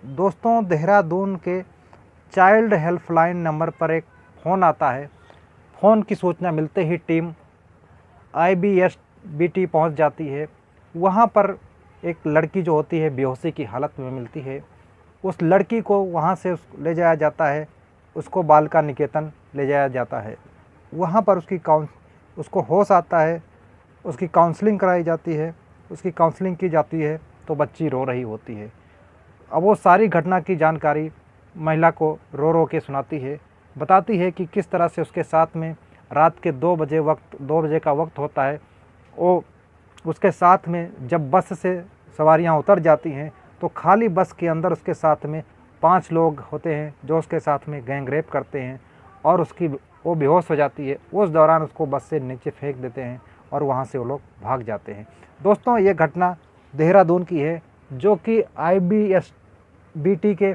दोस्तों, देहरादून के child helpline number पर एक फ़ोन आता है। फ़ोन की सूचना मिलते ही टीम IBSBT पहुंच जाती है। वहां पर एक लड़की जो होती है बेहोशी की हालत में मिलती है। उस लड़की को वहां से ले जाया जाता है, उसको बालिका निकेतन ले जाया जाता है। वहां पर उसको होश आता है, उसकी काउंसलिंग कराई जाती है। उसकी काउंसलिंग की जाती है तो बच्ची रो रही होती है। अब वो सारी घटना की जानकारी महिला को रो रो के सुनाती है, बताती है कि किस तरह से उसके साथ में रात के 2 बजे का वक्त होता है। वो उसके साथ में जब बस से सवारियां उतर जाती हैं तो खाली बस के अंदर उसके साथ में 5 लोग होते हैं जो उसके साथ में गैंग रेप करते हैं और वो बेहोश हो जाती है। उस दौरान उसको बस से नीचे फेंक देते हैं और वहाँ से वो लोग भाग जाते हैं। दोस्तों, ये घटना देहरादून की है, जो कि IBSBT के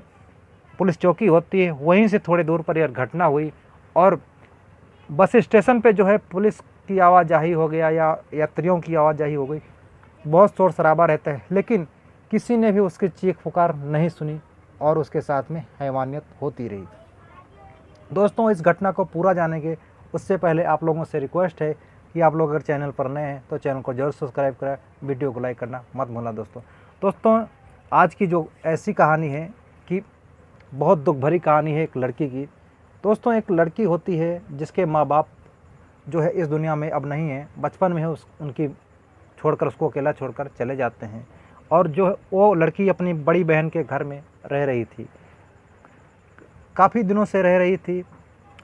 पुलिस चौकी होती है वहीं से थोड़ी दूर पर यह घटना हुई। और बस स्टेशन पे जो है पुलिस की आवाजाही हो गया या यात्रियों की आवाजाही हो गई, बहुत शोर शराबा रहता है, लेकिन किसी ने भी उसकी चीख पुकार नहीं सुनी और उसके साथ में हैवानियत होती रही। दोस्तों, इस घटना को पूरा जानेंगे उससे पहले आप लोगों से रिक्वेस्ट है कि आप लोग अगर चैनल पर नए हैं तो चैनल को जरूर सब्सक्राइब करें, वीडियो को लाइक करना मत भूलना। दोस्तों, आज की जो ऐसी कहानी है कि बहुत दुख भरी कहानी है एक लड़की की। दोस्तों, एक लड़की होती है जिसके माँ बाप जो है इस दुनिया में अब नहीं है। बचपन में उनकी छोड़कर उसको अकेला छोड़कर चले जाते हैं और जो वो लड़की अपनी बड़ी बहन के घर में रह रही थी, काफ़ी दिनों से रह रही थी।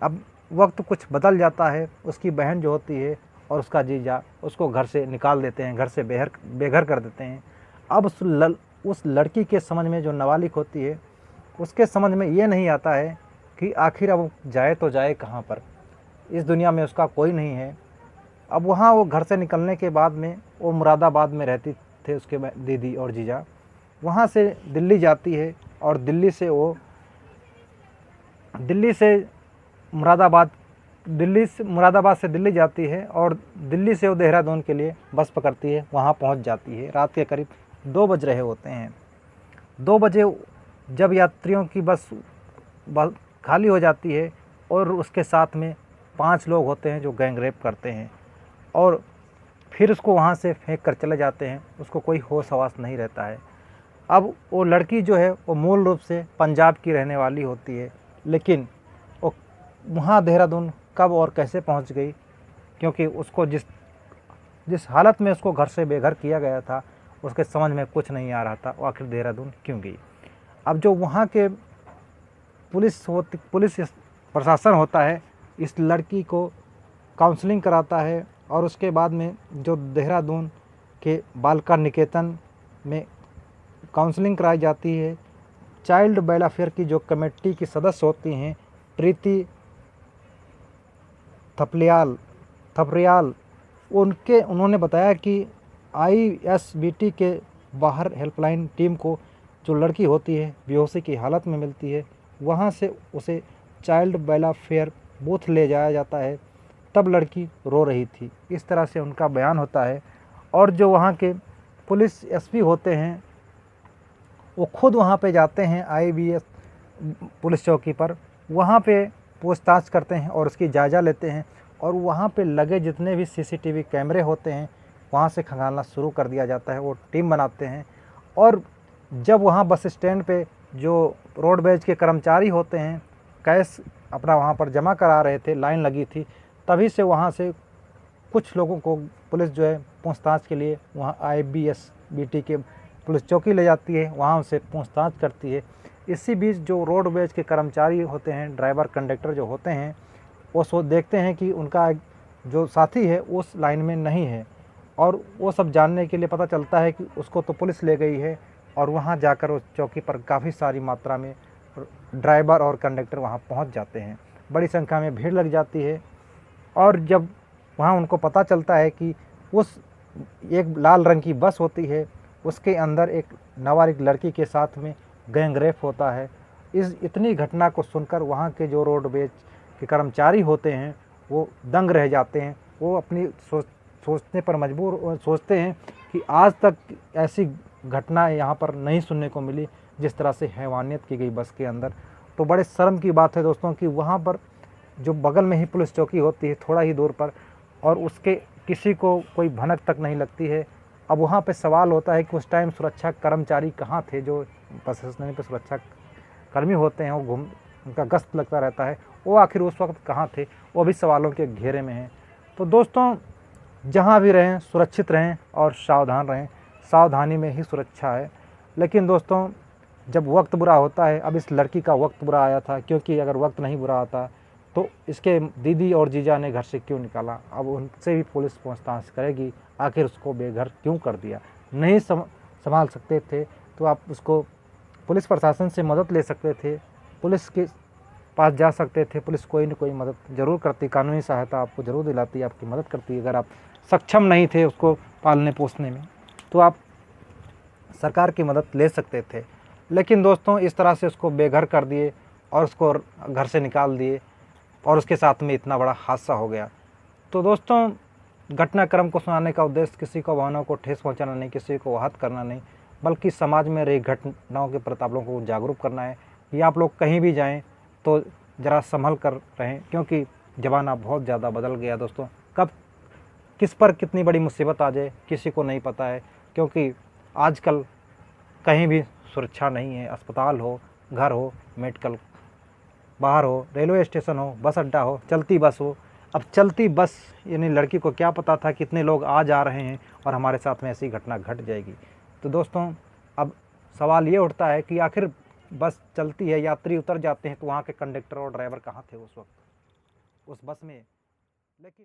अब वक्त कुछ बदल जाता है, उसकी बहन जो होती है और उसका जीजा उसको घर से निकाल देते हैं, घर से बेघर कर देते हैं। अब उस लड़की के समझ में, जो नाबालिग होती है, उसके समझ में ये नहीं आता है कि आखिर अब जाए तो जाए कहाँ पर। इस दुनिया में उसका कोई नहीं है। अब वहाँ वो घर से निकलने के बाद में वो मुरादाबाद में रहती थे उसके दीदी और जीजा। वहाँ से दिल्ली जाती है और दिल्ली से मुरादाबाद से दिल्ली जाती है और दिल्ली से वो देहरादून के लिए बस पकड़ती है। वहाँ पहुँच जाती है। रात के करीब 2 बज रहे होते हैं। 2 बजे जब यात्रियों की बस खाली हो जाती है और उसके साथ में 5 लोग होते हैं जो गैंग रेप करते हैं और फिर उसको वहाँ से फेंक कर चले जाते हैं। उसको कोई होश हवास नहीं रहता है। अब वो लड़की जो है वो मूल रूप से पंजाब की रहने वाली होती है, लेकिन वो वहाँ देहरादून कब और कैसे पहुँच गई, क्योंकि उसको जिस हालत में उसको घर से बेघर किया गया था उसके समझ में कुछ नहीं आ रहा था वो आखिर देहरादून क्यों गई। अब जो वहाँ के पुलिस प्रशासन होता है, इस लड़की को काउंसलिंग कराता है और उसके बाद में जो देहरादून के बालिका निकेतन में काउंसलिंग कराई जाती है। चाइल्ड वेलफेयर की जो कमेटी की सदस्य होती हैं, प्रीति थपरियाल, उन्होंने बताया कि ISBT के बाहर हेल्पलाइन टीम को जो लड़की होती है बेहोशी की हालत में मिलती है, वहाँ से उसे चाइल्ड वेलफेयर बूथ ले जाया जाता है। तब लड़की रो रही थी, इस तरह से उनका बयान होता है। और जो वहाँ के पुलिस SP होते हैं वो खुद वहाँ पे जाते हैं IBS पुलिस चौकी पर, वहाँ पे पूछताछ करते हैं और उसकी जायज़ा लेते हैं और वहाँ पे लगे जितने भी CCTV कैमरे होते हैं वहाँ से खंगालना शुरू कर दिया जाता है। वो टीम बनाते हैं और जब वहाँ बस स्टैंड पे जो रोडवेज के कर्मचारी होते हैं कैश अपना वहाँ पर जमा करा रहे थे, लाइन लगी थी, तभी से वहाँ से कुछ लोगों को पुलिस जो है पूछताछ के लिए वहाँ IBSBT के पुलिस चौकी ले जाती है, वहाँ उनसे पूछताछ करती है। इसी बीच जो रोडवेज के कर्मचारी होते हैं, ड्राइवर कंडक्टर जो होते हैं, वो देखते हैं कि उनका जो साथी है उस लाइन में नहीं है और वो सब जानने के लिए पता चलता है कि उसको तो पुलिस ले गई है। और वहाँ जाकर उस चौकी पर काफ़ी सारी मात्रा में ड्राइवर और कंडक्टर वहाँ पहुँच जाते हैं। बड़ी संख्या में भीड़ लग जाती है और जब वहाँ उनको पता चलता है कि उस एक लाल रंग की बस होती है, उसके अंदर एक नाबालिग लड़की के साथ में गैंग रेप होता है। इतनी घटना को सुनकर वहाँ के जो रोडवेज के कर्मचारी होते हैं वो दंग रह जाते हैं। वो अपनी सोचने पर मजबूर सोचते हैं कि आज तक ऐसी घटना यहाँ पर नहीं सुनने को मिली, जिस तरह से हैवानियत की गई बस के अंदर। तो बड़े शर्म की बात है दोस्तों कि वहाँ पर जो बगल में ही पुलिस चौकी होती है थोड़ा ही दूर पर, और उसके किसी को कोई भनक तक नहीं लगती है। अब वहाँ पे सवाल होता है कि उस टाइम सुरक्षा कर्मचारी कहाँ थे, जो बस स्टैंड पे सुरक्षा कर्मी होते हैं, वो उनका गश्त लगता रहता है, वो आखिर उस वक्त कहाँ थे, वो भी सवालों के घेरे में हैं। तो दोस्तों, जहाँ भी रहें सुरक्षित रहें और सावधान रहें, सावधानी में ही सुरक्षा है। लेकिन दोस्तों, जब वक्त बुरा होता है, अब इस लड़की का वक्त बुरा आया था, क्योंकि अगर वक्त नहीं बुरा आता तो इसके दीदी और जीजा ने घर से क्यों निकाला। अब उनसे भी पुलिस पूछताछ करेगी, आखिर उसको बेघर क्यों कर दिया। नहीं संभाल सकते थे तो आप उसको पुलिस प्रशासन से मदद ले सकते थे, पुलिस के पास जा सकते थे, पुलिस कोई न कोई मदद ज़रूर करती, कानूनी सहायता आपको ज़रूर दिलाती, आपकी मदद करती। अगर आप सक्षम नहीं थे उसको पालने पोसने में तो आप सरकार की मदद ले सकते थे। लेकिन दोस्तों, इस तरह से उसको बेघर कर दिए और उसको घर से निकाल दिए, और उसके साथ में इतना बड़ा हादसा हो गया। तो दोस्तों, घटनाक्रम को सुनाने का उद्देश्य किसी को भावनाओं को ठेस पहुंचाना नहीं, किसी को आहत करना नहीं, बल्कि समाज में रही घटनाओं के प्रति आप लोगों को जागरूक करना है कि आप लोग कहीं भी जाएं तो ज़रा संभल कर रहें, क्योंकि ज़माना बहुत ज़्यादा बदल गया दोस्तों। कब किस पर कितनी बड़ी मुसीबत आ जाए किसी को नहीं पता है, क्योंकि आजकल कहीं भी सुरक्षा नहीं है। अस्पताल हो, घर हो, मेडिकल बाहर हो, रेलवे स्टेशन हो, बस अड्डा हो, चलती बस हो। अब चलती बस यानी लड़की को क्या पता था कितने लोग आ जा रहे हैं और हमारे साथ में ऐसी घटना घट जाएगी। तो दोस्तों, अब सवाल ये उठता है कि आखिर बस चलती है, यात्री उतर जाते हैं, तो वहाँ के कंडक्टर और ड्राइवर कहाँ थे उस वक्त उस बस में। लेकिन